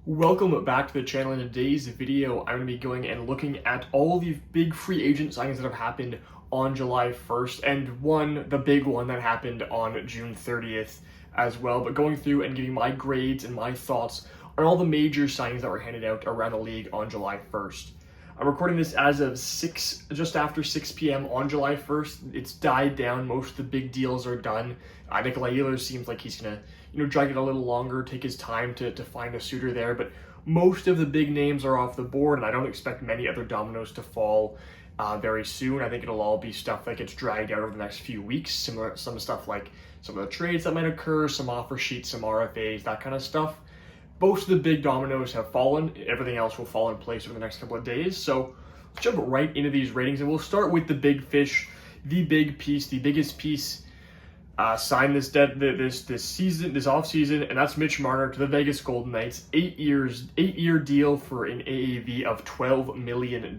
Welcome back to the channel. In today's video, I'm going to be going and looking at all the big free agent signings that have happened on July 1st and the big one that happened on June 30th as well, but going through and giving my grades and my thoughts on all the major signings that were handed out around the league on July 1st. I'm recording this as of just after 6 p.m. on July 1st. It's died down. Most of the big deals are done. Nikolai Ehlers seems like he's going to drag it a little longer, take his time to find a suitor there. But most of the big names are off the board, and I don't expect many other dominoes to fall very soon. I think it'll all be stuff that gets dragged out over the next few weeks. Some stuff like some of the trades that might occur, some offer sheets, some RFAs, that kind of stuff. Most of the big dominoes have fallen. Everything else will fall in place over the next couple of days. So let's jump right into these ratings, and we'll start with the big fish, the big piece, the biggest piece signed this off season, and that's Mitch Marner to the Vegas Golden Knights. 8-year deal for an AAV of $12 million.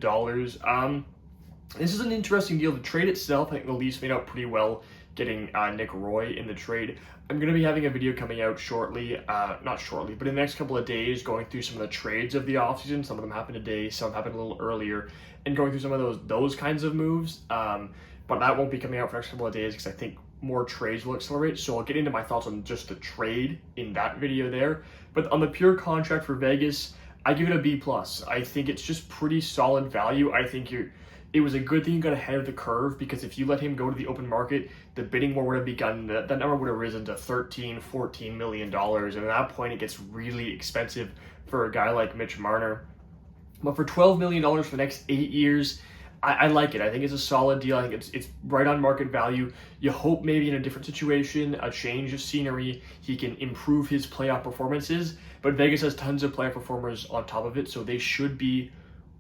This is an interesting deal. The trade itself, I think the Leafs made out pretty well getting Nick Roy in the trade. I'm going to be having a video coming out shortly, not shortly, but in the next couple of days, going through some of the trades of the offseason. Some of them happened today, some happened a little earlier, and going through some of those kinds of moves. But that won't be coming out for the next couple of days because I think more trades will accelerate. So I'll get into my thoughts on just the trade in that video there. But on the pure contract for Vegas, I give it a B+. I think it's just pretty solid value. I think it was a good thing you got ahead of the curve, because if you let him go to the open market, the bidding war would have begun. That number would have risen to $13-14 million. And at that point, it gets really expensive for a guy like Mitch Marner. But for $12 million for the next 8 years, I like it. I think it's a solid deal. I think it's right on market value. You hope maybe in a different situation, a change of scenery, he can improve his playoff performances. But Vegas has tons of playoff performers on top of it, so they should be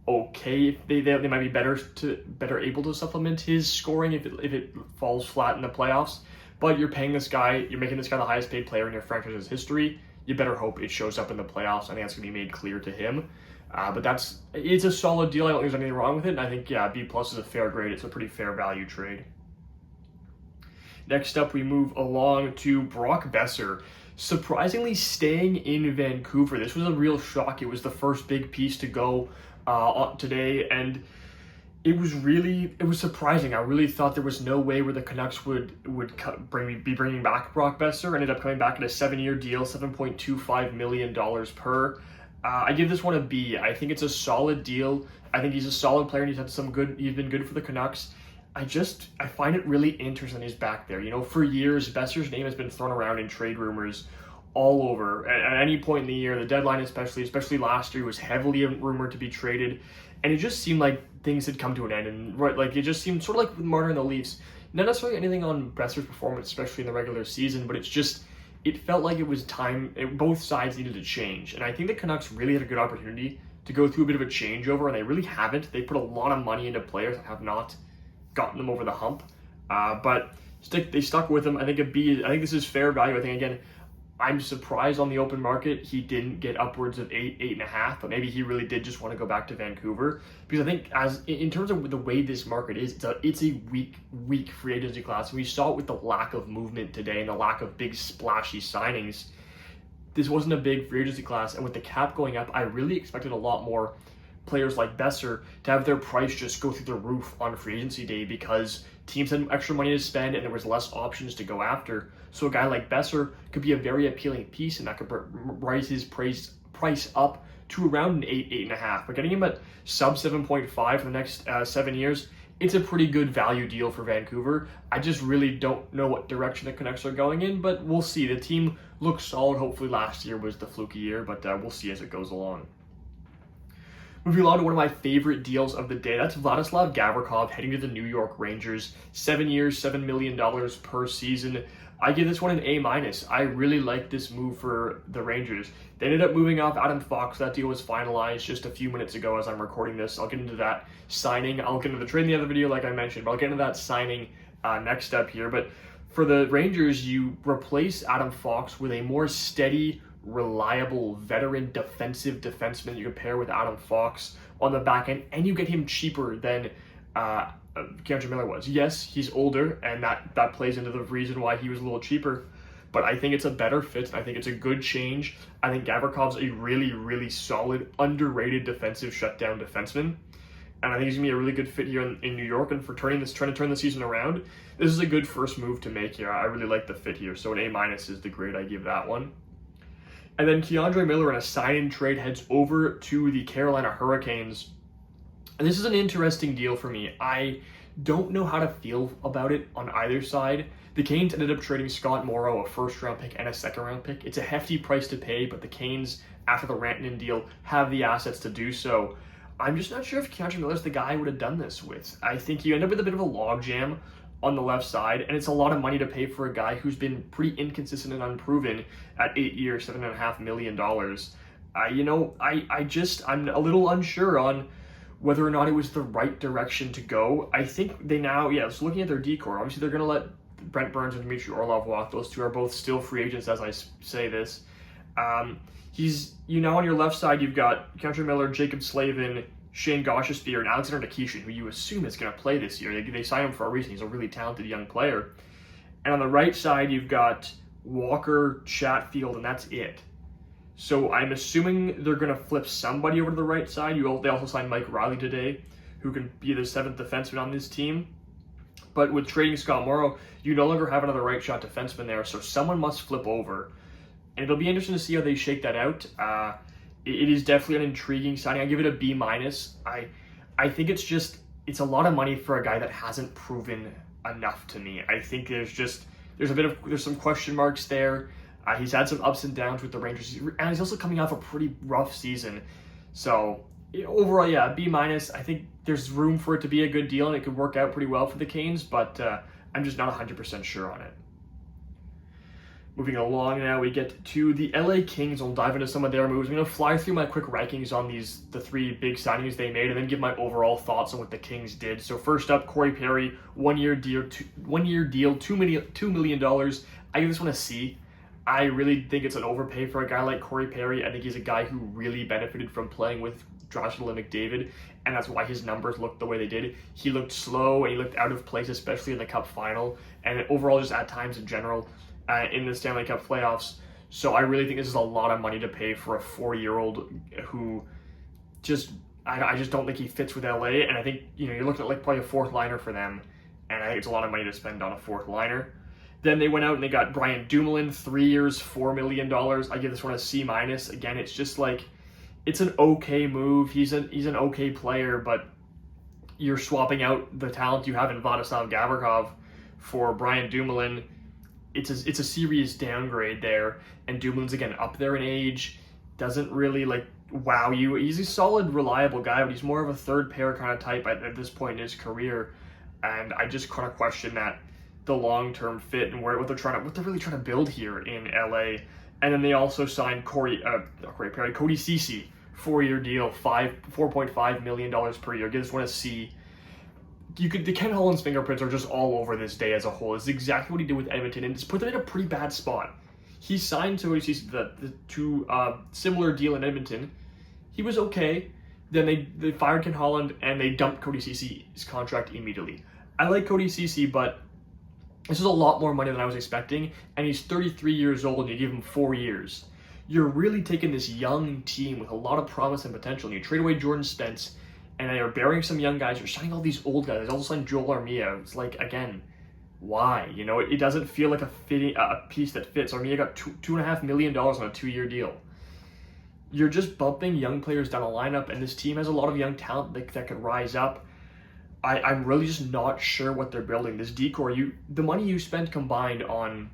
okay. They might be better able to supplement his scoring if it falls flat in the playoffs. But you're paying this guy, you're making this guy the highest paid player in your franchise's history. You better hope it shows up in the playoffs. I think that's going to be made clear to him. But it's a solid deal. I don't think there's anything wrong with it. And I think, yeah, B+ is a fair grade. It's a pretty fair value trade. Next up, we move along to Brock Besser, surprisingly staying in Vancouver. This was a real shock. It was the first big piece to go today, and it was surprising. I really thought there was no way where the Canucks would be bringing back Brock Besser. Ended up coming back in a 7-year deal, $7.25 million per. I give this one a B. I think it's a solid deal. I think he's a solid player, and he's been good for the Canucks. I find it really interesting he's back there. For years, Besser's name has been thrown around in trade rumors all over. At any point in the year, the deadline especially last year, was heavily rumored to be traded, and it just seemed like things had come to an end. And it just seemed sort of like with Marner and the Leafs. Not necessarily anything on Besser's performance, especially in the regular season, but it felt like it was time. Both sides needed to change, and I think the Canucks really had a good opportunity to go through a bit of a changeover, and they really haven't. They put a lot of money into players that have not gotten them over the hump, but they stuck with them. I think a B. I think this is fair value. I think, again, I'm surprised on the open market he didn't get upwards of 8.5, but maybe he really did just want to go back to Vancouver, because I think in terms of the way this market is, it's a weak free agency class. And we saw it with the lack of movement today and the lack of big splashy signings. This wasn't a big free agency class, and with the cap going up, I really expected a lot more players like Besser to have their price just go through the roof on free agency day, because teams had extra money to spend and there was less options to go after. So a guy like Besser could be a very appealing piece, and that could rise his price up to around an 8.5. But getting him at sub 7.5 for the next 7 years, it's a pretty good value deal for Vancouver. I just really don't know what direction the Canucks are going in, but we'll see. The team looks solid. Hopefully last year was the fluky year, but we'll see as it goes along. Moving along to one of my favorite deals of the day, that's Vladislav Gavrikov heading to the New York Rangers. 7 years, $7 million per season. I give this one an A-. I really like this move for the Rangers. They ended up moving off Adam Fox. That deal was finalized just a few minutes ago as I'm recording this. I'll get into that signing. I'll get into the trade in the other video like I mentioned, but I'll get into that signing next step here. But for the Rangers, you replace Adam Fox with a more steady, reliable veteran defenseman you can pair with Adam Fox on the back end, and you get him cheaper than Keandre Miller was. Yes, he's older, and that plays into the reason why he was a little cheaper. but I think it's a better fit. I think it's a good change. I think Gavrikov's a really, really solid, underrated defensive shutdown defenseman. And I think he's going to be a really good fit here in New York. And for trying to turn the season around, this is a good first move to make here. I really like the fit here. So an A- is the grade I give that one. And then Keandre Miller in a sign-in trade heads over to the Carolina Hurricanes. And this is an interesting deal for me. I don't know how to feel about it on either side. The Canes ended up trading Scott Morrow, a first-round pick and a second-round pick. It's a hefty price to pay, but the Canes, after the Rantanen deal, have the assets to do so. I'm just not sure if Keandre Miller's the guy I would have done this with. I think you end up with a bit of a logjam on the left side, and it's a lot of money to pay for a guy who's been pretty inconsistent and unproven at 8 years, $7.5 million. I'm a little unsure on whether or not it was the right direction to go. I think they now, so looking at their decor, obviously they're going to let Brent Burns and Dmitry Orlov walk. Those two are both still free agents as I say this. On your left side, you've got Keandre Miller, Jacob Slavin, Shane Gostisbehere, and Alexander Nikishin, who you assume is going to play this year. They signed him for a reason. He's a really talented young player. And on the right side, you've got Walker, Chatfield, and that's it. So I'm assuming they're going to flip somebody over to the right side. They also signed Mike Riley today, who can be the seventh defenseman on this team. But with trading Scott Morrow, you no longer have another right shot defenseman there, so someone must flip over. And it'll be interesting to see how they shake that out. It is definitely an intriguing signing. I give it a B-. I think it's a lot of money for a guy that hasn't proven enough to me. I think there's some question marks there. He's had some ups and downs with the Rangers, and he's also coming off a pretty rough season. So overall, B-. I think there's room for it to be a good deal, and it could work out pretty well for the Canes, but I'm just not 100% sure on it. Moving along now, we get to the LA Kings. I'll dive into some of their moves. I'm going to fly through my quick rankings on the three big signings they made and then give my overall thoughts on what the Kings did. So first up, Corey Perry, one-year deal, $2 million. I give this one a C. I really think it's an overpay for a guy like Corey Perry. I think he's a guy who really benefited from playing with Joshua McDavid, and that's why his numbers looked the way they did. He looked slow and he looked out of place, especially in the Cup final, and overall just at times in general. In the Stanley Cup playoffs. So I really think this is a lot of money to pay for a 40-year-old who I just don't think he fits with LA. And I think, you're looking at like probably a fourth liner for them. And I think it's a lot of money to spend on a fourth liner. Then they went out and they got Brian Dumoulin, 3 years, $4 million. I give this one a C-. Again, it's just like, it's an okay move. He's an okay player, but you're swapping out the talent you have in Vladislav Gavrikov for Brian Dumoulin. It's a serious downgrade there, and Dumoulin's again up there in age, doesn't really wow you. He's a solid, reliable guy, but he's more of a third pair kind of type at this point in his career, and I just kind of question the long-term fit and what they're really trying to build here in LA. And then they also signed Cody Ceci, 4-year deal, $4.5 million per year. Give this one a C. The Ken Holland's fingerprints are just all over this day as a whole. It's exactly what he did with Edmonton, and it's put them in a pretty bad spot. He signed to the similar deal in Edmonton. He was okay. Then they fired Ken Holland, and they dumped Cody Ceci's contract immediately. I like Cody Ceci, but this is a lot more money than I was expecting, and he's 33 years old, and you give him 4 years. You're really taking this young team with a lot of promise and potential, and you trade away Jordan Spence, and they are burying some young guys. You're signing all these old guys. They also signed Joel Armia. It's like, again, why? It doesn't feel like a piece that fits. Armia got $2.5 million on a 2-year deal. You're just bumping young players down the lineup, and this team has a lot of young talent that could rise up. I'm really just not sure what they're building. This decor, the money you spent combined on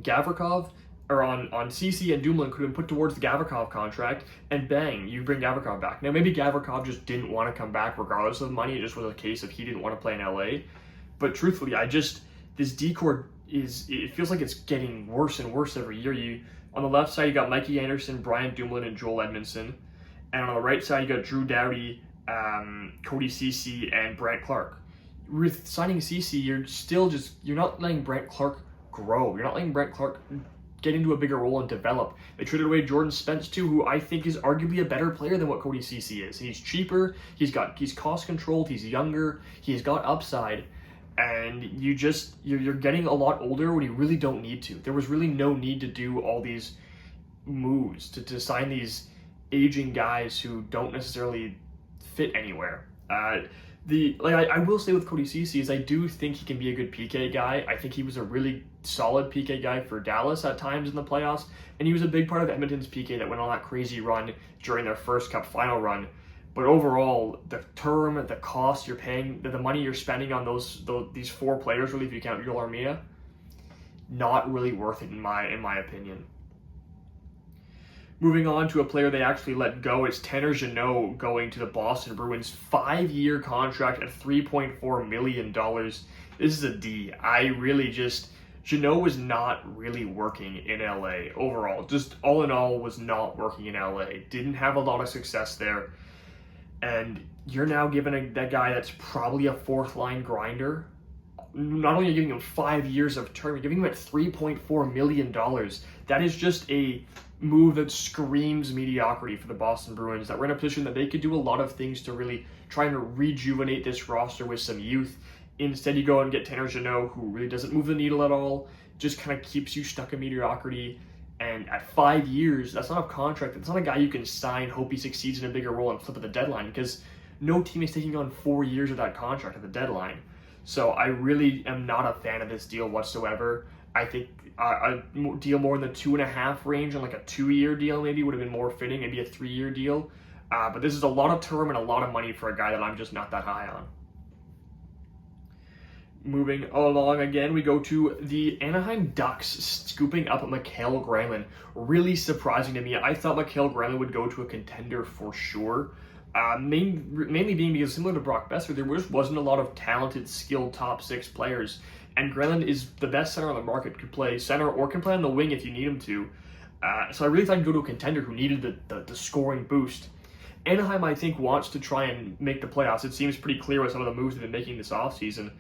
Gavrikov, or on Ceci and Dumoulin could have been put towards the Gavrikov contract, and bang, you bring Gavrikov back. Now, maybe Gavrikov just didn't want to come back regardless of the money. It just was a case of he didn't want to play in LA. But truthfully, this decor it feels like it's getting worse and worse every year. On the left side, you got Mikey Anderson, Brian Dumoulin, and Joel Edmondson. And on the right side, you got Drew Doughty, Cody Ceci, and Brant Clark. With signing Ceci, you're not letting Brant Clark grow. You're not letting Brant Clark get into a bigger role and develop. They traded away Jordan Spence too, who I think is arguably a better player than what Cody Ceci is. He's cheaper, he's cost controlled, he's younger, he's got upside, and you're getting a lot older when you really don't need to. There was really no need to do all these moves to sign these aging guys who don't necessarily fit anywhere. I will say with Cody Ceci is I do think he can be a good PK guy. I think he was a really solid PK guy for Dallas at times in the playoffs, and he was a big part of Edmonton's PK that went on that crazy run during their first Cup final run. But overall, the term, the cost you're paying, the money you're spending on these 4 players, really, if you count Joel Armia, not really worth it in my opinion. Moving on to a player they actually let go, it's Tanner Jeannot going to the Boston Bruins. 5-year contract at $3.4 million. This is a D. Jeannot was not really working in LA overall. Just all in all, was not working in LA. Didn't have a lot of success there. And you're now giving that guy that's probably a 4th-line grinder, not only are you giving him 5 years of term, you're giving him at $3.4 million. That is just a move that screams mediocrity for the Boston Bruins, that we're in a position that they could do a lot of things to really try and rejuvenate this roster with some youth. Instead, you go and get Tanner Jeannot, who really doesn't move the needle at all, just kind of keeps you stuck in mediocrity. And at 5 years, that's not a contract. It's not a guy you can sign, hope he succeeds in a bigger role and flip at the deadline, because no team is taking on 4 years of that contract at the deadline. So I really am not a fan of this deal whatsoever. I think a deal more in the 2.5 range on like a 2-year deal maybe would have been more fitting, maybe a 3-year deal. But this is a lot of term and a lot of money for a guy that I'm just not that high on. Moving along again, we go to the Anaheim Ducks scooping up Mikael Granlund. Really surprising to me. I thought Mikael Granlund would go to a contender for sure. Mainly being because similar to Brock Besser, there just wasn't a lot of talented, skilled top 6 players. And Granlund is the best center on the market, could play center or can play on the wing if you need him to. So I really thought he'd go to a contender who needed the scoring boost. Anaheim, I think, wants to try and make the playoffs. It seems pretty clear with some of the moves they've been making this offseason.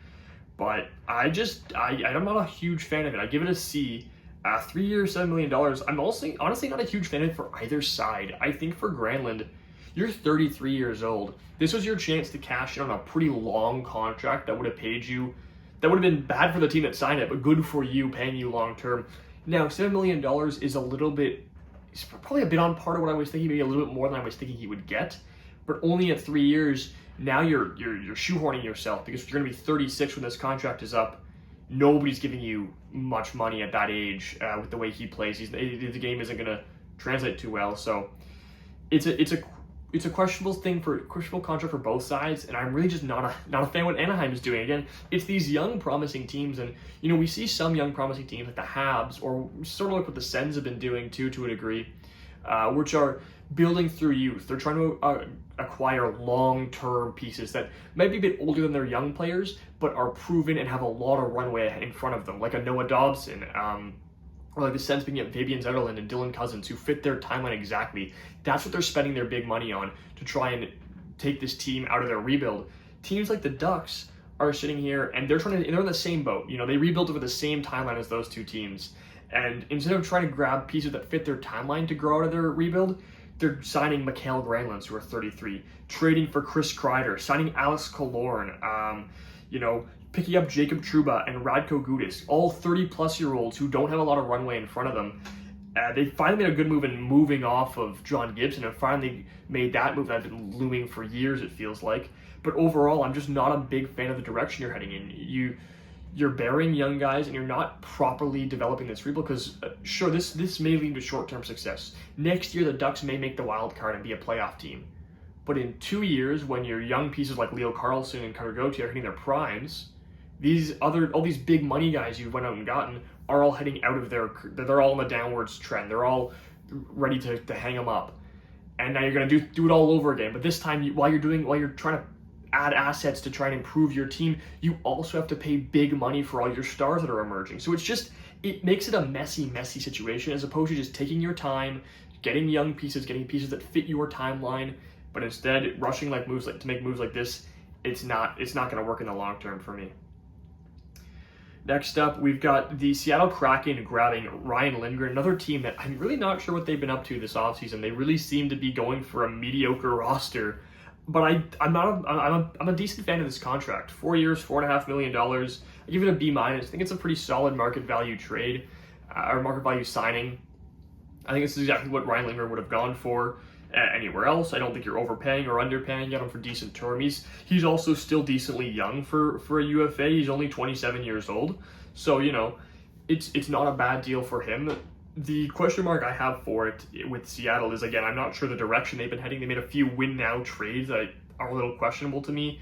But I'm not a huge fan of it. I give it a C. 3 years, $7 million. I'm also honestly not a huge fan of it for either side. I think for Granlund, you're 33 years old. This was your chance to cash in on a pretty long contract that would have paid you. That would have been bad for the team that signed it, but good for you, paying you long term. Now, $7 million is a little bit, it's probably a bit on par to what I was thinking, maybe a little bit more than I was thinking he would get. But only at 3 years, now you're shoehorning yourself, because you're going to be 36 when this contract is up. Nobody's giving you much money at that age with the way he plays. The game isn't going to translate too well, so it's a questionable contract for both sides, and I'm really just not a fan of what Anaheim is doing. Again, it's these young, promising teams, and we see some young, promising teams like the Habs, or sort of like what the Sens have been doing too, to a degree, which are building through youth. They're trying to acquire long-term pieces that might be a bit older than their young players, but are proven and have a lot of runway in front of them, like a Noah Dobson, or like the Sens picking up Fabian Zetterlund and Dylan Cousins, who fit their timeline exactly. That's what they're spending their big money on, to try and take this team out of their rebuild. Teams like the Ducks are sitting here, and they're in the same boat. They rebuilt over the same timeline as those two teams. And instead of trying to grab pieces that fit their timeline to grow out of their rebuild, they're signing Mikael Granlund, who are 33, trading for Chris Kreider, signing Alex Killorn, picking up Jacob Trouba and Radko Gudas, all 30-plus-year-olds who don't have a lot of runway in front of them. They finally made a good move in moving off of John Gibson, and finally made that move that had been looming for years, it feels like. But overall, I'm just not a big fan of the direction you're heading in. You're burying young guys, and you're not properly developing this rebuild, because sure, this may lead to short-term success. Next year, the Ducks may make the wild card and be a playoff team. But in 2 years, when your young pieces like Leo Carlsson and Carter Gauthier are hitting their primes, all these big money guys you went out and gotten are all heading out of they're all in the downwards trend. They're all ready to hang them up. And now you're going to do it all over again. But this time, while you're trying to add assets to try and improve your team, you also have to pay big money for all your stars that are emerging. So it makes it a messy situation, as opposed to just taking your time, getting young pieces, getting pieces that fit your timeline, but instead rushing to make moves like this. It's not going to work in the long term for me. Next up, we've got the Seattle Kraken grabbing Ryan Lindgren, another team that I'm really not sure what they've been up to this offseason. They really seem to be going for a mediocre roster. but I'm a decent fan of this contract. 4 years, $4.5 million. I give it a B minus. I think it's a pretty solid market value trade, or market value signing. I think this is exactly what Ryan Lindgren would have gone for anywhere else. I don't think you're overpaying or underpaying. You got him for decent term. He's also still decently young for a UFA. He's only 27 years old, so it's not a bad deal for him. The question mark I have for it with Seattle is, again, I'm not sure the direction they've been heading. They made a few win now trades that are a little questionable to me.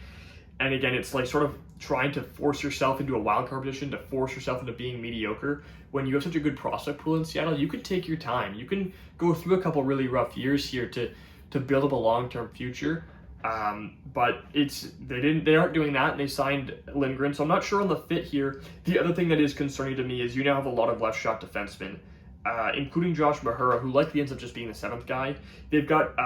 And again, it's like sort of trying to force yourself into a wild card position, to force yourself into being mediocre. When you have such a good prospect pool in Seattle, you can take your time. You can go through a couple really rough years here to build up a long-term future. But they aren't doing that, and they signed Lindgren, so I'm not sure on the fit here. The other thing that is concerning to me is you now have a lot of left shot defensemen, including Josh Mahura, who likely ends up just being the seventh guy. They've got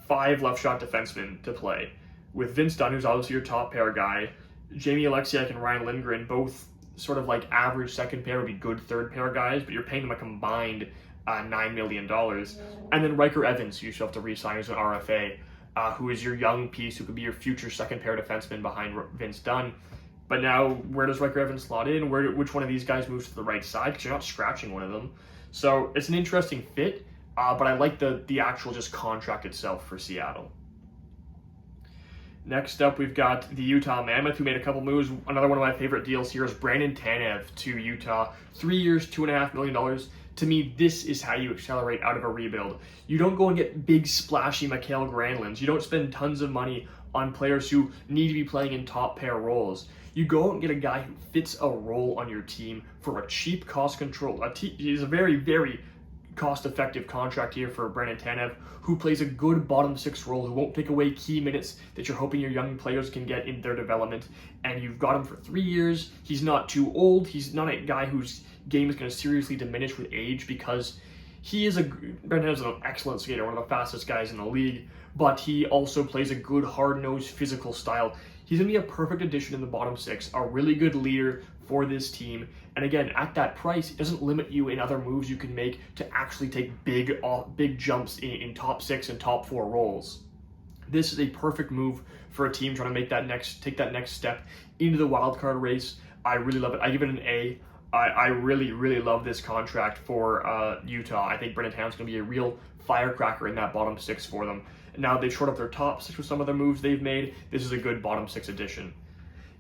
5 left shot defensemen to play, with Vince Dunn, who's obviously your top pair guy, Jamie Alexiak and Ryan Lindgren, both sort of like average second pair, would be good third pair guys, but you're paying them a combined $9 million. And then Riker Evans, who you still have to re-sign as an RFA, who is your young piece, who could be your future second pair defenseman behind Vince Dunn. But now, where does Riker Evans slot in? Which one of these guys moves to the right side? Because you're not scratching one of them. So it's an interesting fit, but I like the actual just contract itself for Seattle. Next up, we've got the Utah Mammoth, who made a couple moves. Another one of my favorite deals here is Brandon Tanev to Utah. 3 years, $2.5 million. To me, this is how you accelerate out of a rebuild. You don't go and get big, splashy Mikael Granlunds. You don't spend tons of money on players who need to be playing in top pair roles. You go out and get a guy who fits a role on your team for a cheap cost control. He's a very, very cost-effective contract here for Brandon Tanev, who plays a good bottom six role, who won't take away key minutes that you're hoping your young players can get in their development. And you've got him for 3 years. He's not too old. He's not a guy whose game is going to seriously diminish with age, because Brandon Tanev is an excellent skater, one of the fastest guys in the league, but he also plays a good, hard-nosed, physical style. He's going to be a perfect addition in the bottom six, a really good leader for this team. And again, at that price, it doesn't limit you in other moves you can make to actually take big jumps in top 6 and top 4 roles. This is a perfect move for a team trying to take that next step into the wild card race. I really love it. I give it an A. I really, really love this contract for Utah. I think Brandon Tanev's going to be a real firecracker in that bottom 6 for them. Now they've shored up their top 6 with some of the moves they've made. This is a good bottom 6 addition.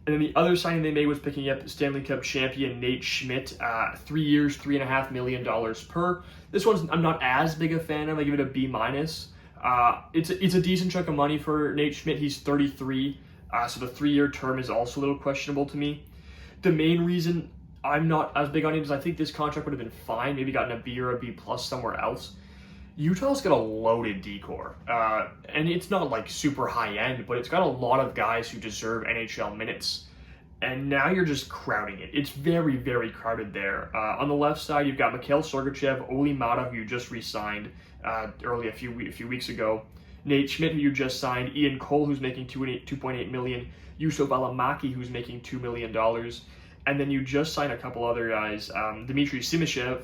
And then the other signing they made was picking up Stanley Cup champion Nate Schmidt, 3 years, $3.5 million per. This one's I'm not as big a fan of. I give it a B minus. It's a decent chunk of money for Nate Schmidt. He's 33, so the 3-year term is also a little questionable to me. The main reason I'm not as big on it is I think this contract would have been fine, maybe gotten a B or a B plus somewhere else. Utah's got a loaded decor, and it's not like super high end, but it's got a lot of guys who deserve NHL minutes, and now you're just crowding it. It's very, very crowded there. On the left side, you've got Mikhail Sergachev, Oli Mata, who you just re-signed a few weeks ago, Nate Schmidt, who you just signed, Ian Cole, who's making $2.8 million, Yusuf Alamaki, who's making $2 million, and then you just signed a couple other guys, Dmitry Simishev,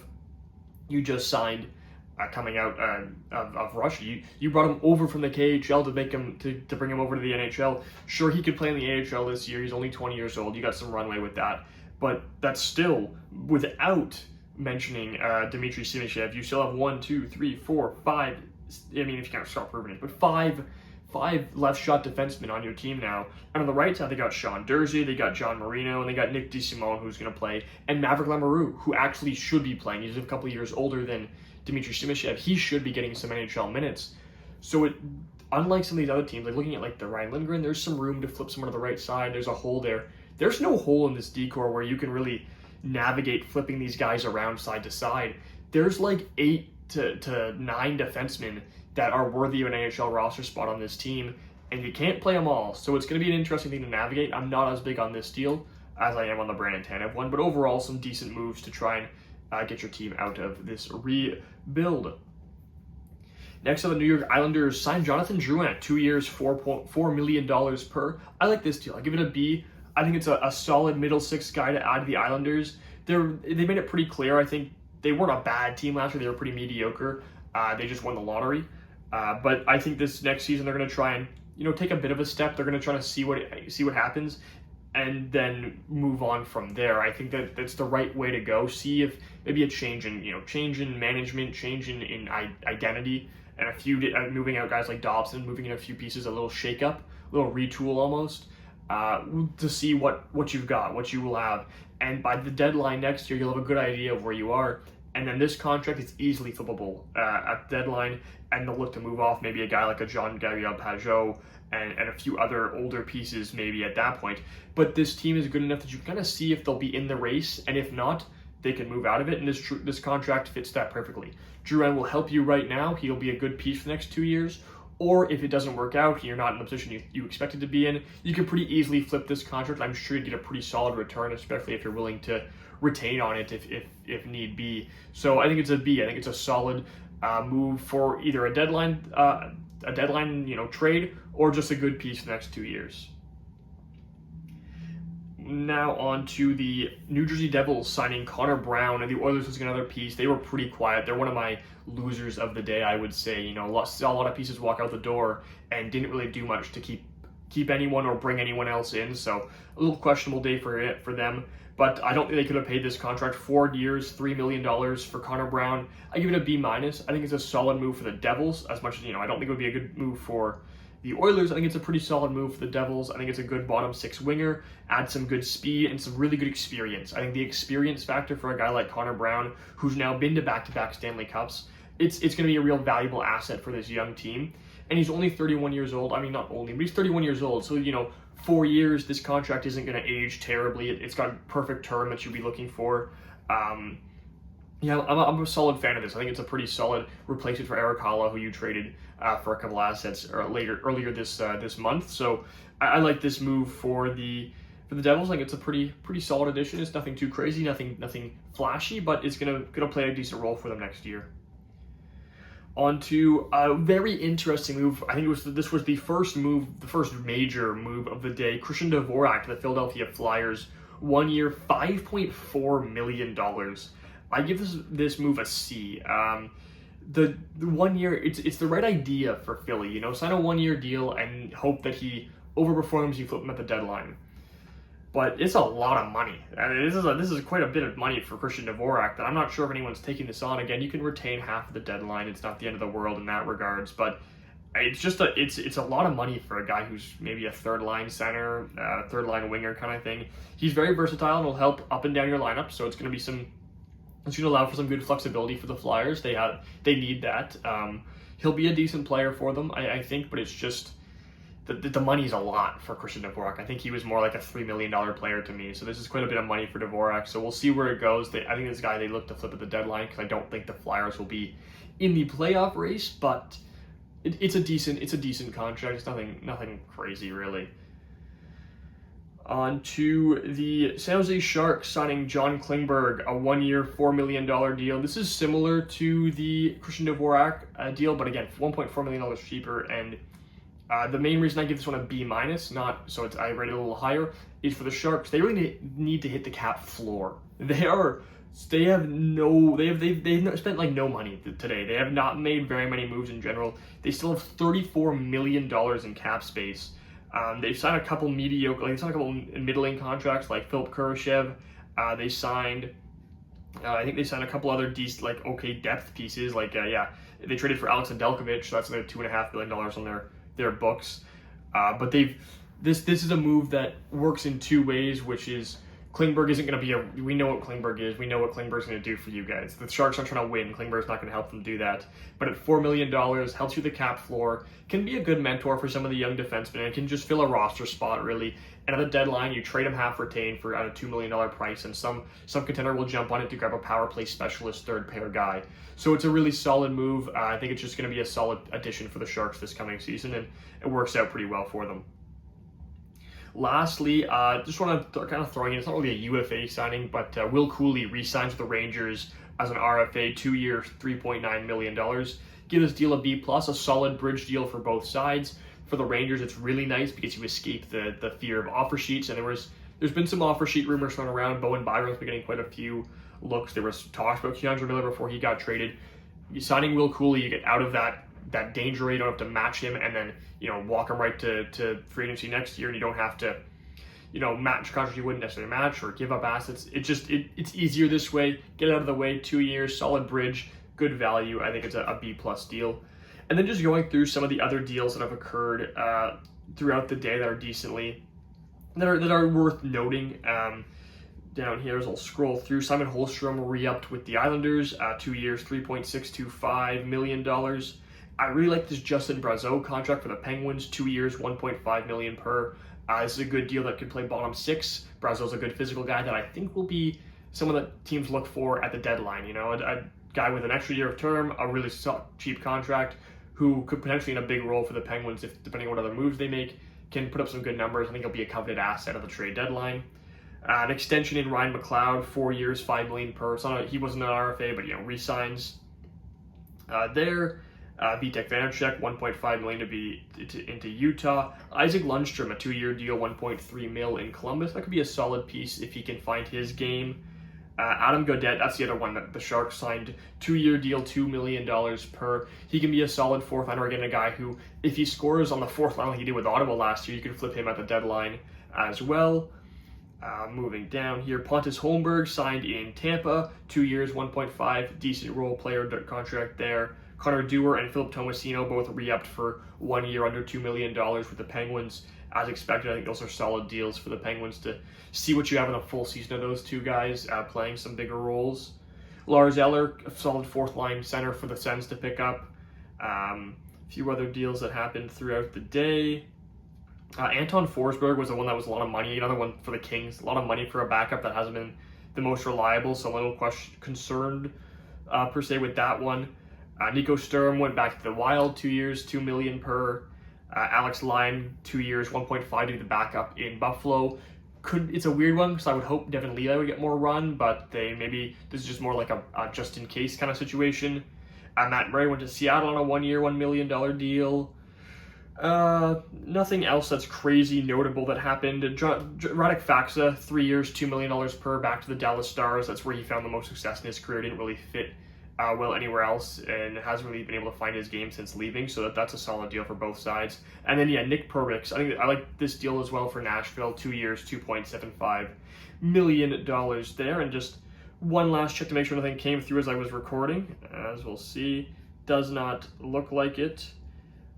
you just signed. Coming out of Russia, you brought him over from the KHL to make him to bring him over to the NHL. Sure, he could play in the AHL this year. He's only 20 years old. You got some runway with that, but that's still without mentioning Dmitry Simishev. You still have 1, 2, 3, 4, 5. I mean, if you can't start proving it, but five left shot defensemen on your team now. And on the right side, they got Sean Durzi, they got John Marino, and they got Nick DeSimone, who's going to play, and Maverick Lamoureux, who actually should be playing. He's a couple years older than Dmitry Simishev. He should be getting some NHL minutes. So unlike some of these other teams, like looking at like the Ryan Lindgren, there's some room to flip someone to the right side. There's a hole there. There's no hole in this decor where you can really navigate flipping these guys around side to side. There's like 8 to 9 defensemen that are worthy of an NHL roster spot on this team, and you can't play them all. So it's going to be an interesting thing to navigate. I'm not as big on this deal as I am on the Brandon Tanev one, but overall some decent moves to try and get your team out of this rebuild. Next up, the New York Islanders signed Jonathan Drouin at 2 years, $4.4 million per. I like this deal. I give it a B. I think it's a solid middle 6 guy to add to the Islanders. They made it pretty clear. I think they weren't a bad team last year. They were pretty mediocre. They just won the lottery. But I think this next season they're going to try and take a bit of a step. They're going to try to see what happens, and then move on from there. I think that's the right way to go. See if maybe a change in management, change in identity, and a few moving out guys like Dobson, moving in a few pieces, a little shakeup, a little retool almost, to see what you've got, what you will have. And by the deadline next year, you'll have a good idea of where you are. And then this contract is easily flippable at the deadline, and they'll look to move off maybe a guy like a Jean-Gabriel and a few other older pieces maybe at that point. But this team is good enough that you can kind of see if they'll be in the race, and if not, they can move out of it. And this contract fits that perfectly. Drouin will help you right now. He'll be a good piece for the next 2 years. Or if it doesn't work out and you're not in the position you expected to be in, you can pretty easily flip this contract. I'm sure you'd get a pretty solid return, especially if you're willing to retain on it if need be. So I think it's a B. I think it's a solid move for either a deadline trade, or just a good piece for the next 2 years. Now on to the New Jersey Devils signing Connor Brown, and the Oilers was another piece. They were pretty quiet. They're one of my losers of the day, I would say. Saw a lot of pieces walk out the door and didn't really do much to keep anyone or bring anyone else in. So a little questionable day for them. But I don't think they could have paid this contract 4 years, $3 million for Connor Brown. I give it a B-. I think it's a solid move for the Devils. As much as I don't think it would be a good move for the Oilers, I think it's a pretty solid move for the Devils. I think it's a good bottom six winger, add some good speed and some really good experience. I think the experience factor for a guy like Connor Brown, who's now been to back-to-back Stanley Cups, it's going to be a real valuable asset for this young team. And he's only 31 years old. I mean, not only, but he's 31 years old. So, 4 years, this contract isn't going to age terribly. It's got a perfect term that you'd be looking for. I'm a solid fan of this. I think it's a pretty solid replacement for Eric Halla, who you traded for a couple assets earlier this month. So I like this move for the Devils. I think it's a pretty solid addition. It's nothing too crazy, nothing flashy, but it's gonna play a decent role for them next year. On to a very interesting move. I think this was the first major move of the day. Christian Dvorak to the Philadelphia Flyers, 1 year, $5.4 million. I give this move a C. The 1 year, it's the right idea for Philly. Sign a 1 year deal and hope that he overperforms. You flip him at the deadline. But it's a lot of money. I mean, this is quite a bit of money for Christian Dvorak that I'm not sure if anyone's taking this on. Again, you can retain half of the deadline. It's not the end of the world in that regards, but it's just it's a lot of money for a guy who's maybe a third line center, third line winger kind of thing. He's very versatile and will help up and down your lineup. So it's going to allow for some good flexibility for the Flyers. They need that. He'll be a decent player for them, I think, but it's just the money's a lot for Christian Dvorak. I think he was more like a $3 million player to me. So this is quite a bit of money for Dvorak. So we'll see where it goes. I think this guy they look to flip at the deadline, because I don't think the Flyers will be in the playoff race, but it's a decent contract. It's nothing crazy really. On to the San Jose Sharks signing John Klingberg, a 1 year, $4 million deal. This is similar to the Christian Dvorak deal, but again, $1.4 million cheaper. And the main reason I give this one a B-, I rate it a little higher, is for the Sharks. They really need to hit the cap floor. They've spent like no money today. They have not made very many moves in general. They still have $34 million in cap space. They've signed a couple middling contracts like Philip Kurashev. They signed, I think they signed a couple other decent, okay depth pieces. They traded for Alex Nedeljkovic, so that's another $2.5 million on their books. But this is a move that works in two ways, which is Klingberg isn't going to be we know what Klingberg is. We know what Klingberg's going to do for you guys. The Sharks aren't trying to win. Klingberg's not going to help them do that. But at $4 million, helps you the cap floor, can be a good mentor for some of the young defensemen, and can just fill a roster spot, really. And at the deadline, you trade him half retained for at a $2 million price, and some contender will jump on it to grab a power play specialist third pair guy. So it's a really solid move. I think it's just going to be a solid addition for the Sharks this coming season, and it works out pretty well for them. Lastly, just want to kind of throw in, it's not really a UFA signing, but Will Cooley re-signs with the Rangers as an RFA, 2 years, $3.9 million. Give this deal a B+, a solid bridge deal for both sides. For the Rangers, it's really nice because you escape the fear of offer sheets, and there's been some offer sheet rumors thrown around. Bowen Byram's been getting quite a few looks. There was talks about Keandre Miller before he got traded. You signing Will Cooley, you get out of that that danger rate. You don't have to match him and then, walk him right to free agency next year, and you don't have to, match contract you wouldn't necessarily match or give up assets. It's easier this way. Get it out of the way. 2 years, solid bridge, good value. I think it's a B+ deal. And then just going through some of the other deals that have occurred throughout the day that are that are worth noting. Down here, as I'll scroll through, Simon Holmstrom re-upped with the Islanders, 2 years, $3.625 million. I really like this Justin Brazeau contract for the Penguins, 2 years, $1.5 million per. This is a good deal that could play bottom six. Brazeau's a good physical guy that I think will be someone that teams look for at the deadline. A guy with an extra year of term, a really cheap contract, who could potentially in a big role for the Penguins, if depending on what other moves they make, can put up some good numbers. I think he'll be a coveted asset at the trade deadline. An extension in Ryan McLeod, 4 years, $5 million per. He wasn't an RFA, but re-signs there. Vitek Vanacek, $1.5 million to be into Utah. Isaac Lundstrom, a 2-year deal, $1.3 million in Columbus. That could be a solid piece if he can find his game. Adam Gaudette, that's the other one that the Sharks signed. 2-year deal, $2 million per. He can be a solid fourth liner, again, a guy who, if he scores on the fourth line like he did with Ottawa last year, you can flip him at the deadline as well. Moving down here, Pontus Holmberg signed in Tampa, 2 years, 1.5, decent role player contract there. Connor Dewar and Philip Tomasino both re-upped for 1 year, under $2 million with the Penguins. As expected, I think those are solid deals for the Penguins to see what you have in a full season of those two guys playing some bigger roles. Lars Eller, a solid fourth line center for the Sens to pick up. A few other deals that happened throughout the day. Anton Forsberg was the one that was a lot of money. Another one for the Kings. A lot of money for a backup that hasn't been the most reliable, so I'm a little concerned per se with that one. Nico Sturm went back to the Wild, 2 years, $2 million per. Alex Lyon, 2 years, 1.5 to be the backup in Buffalo. It's a weird one because I would hope Devin Levi would get more run, but this is just more like a just in case kind of situation. Matt Murray went to Seattle on a 1 year, $1 million deal. Nothing else that's crazy notable that happened. Radek Faksa, 3 years, $2 million per, back to the Dallas Stars. That's where he found the most success in his career. Didn't really fit well anywhere else, and hasn't really been able to find his game since leaving, so that's a solid deal for both sides. And then Nick Perbix, I like this deal as well for Nashville, 2 years, $2.75 million there. And just one last check to make sure nothing came through as I was recording. As we'll see, does not look like it.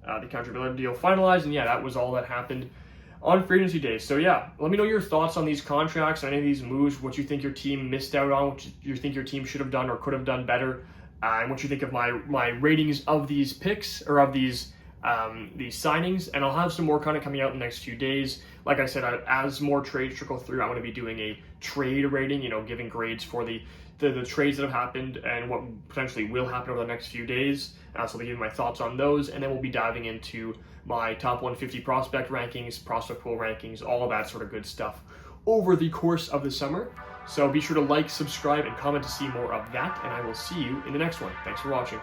The Counter deal finalized, and that was all that happened on free agency day. So let me know your thoughts on these contracts, any of these moves, what you think your team missed out on, what you think your team should have done or could have done better, and what you think of my ratings of these picks or of these signings. And I'll have some more content coming out in the next few days. Like I said, as more trades trickle through, I'm going to be doing a trade rating, giving grades for the trades that have happened and what potentially will happen over the next few days. So I'll give you my thoughts on those, and then we'll be diving into my top 150 prospect rankings, prospect pool rankings, all of that sort of good stuff over the course of the summer. So be sure to like, subscribe, and comment to see more of that, and I will see you in the next one. Thanks for watching.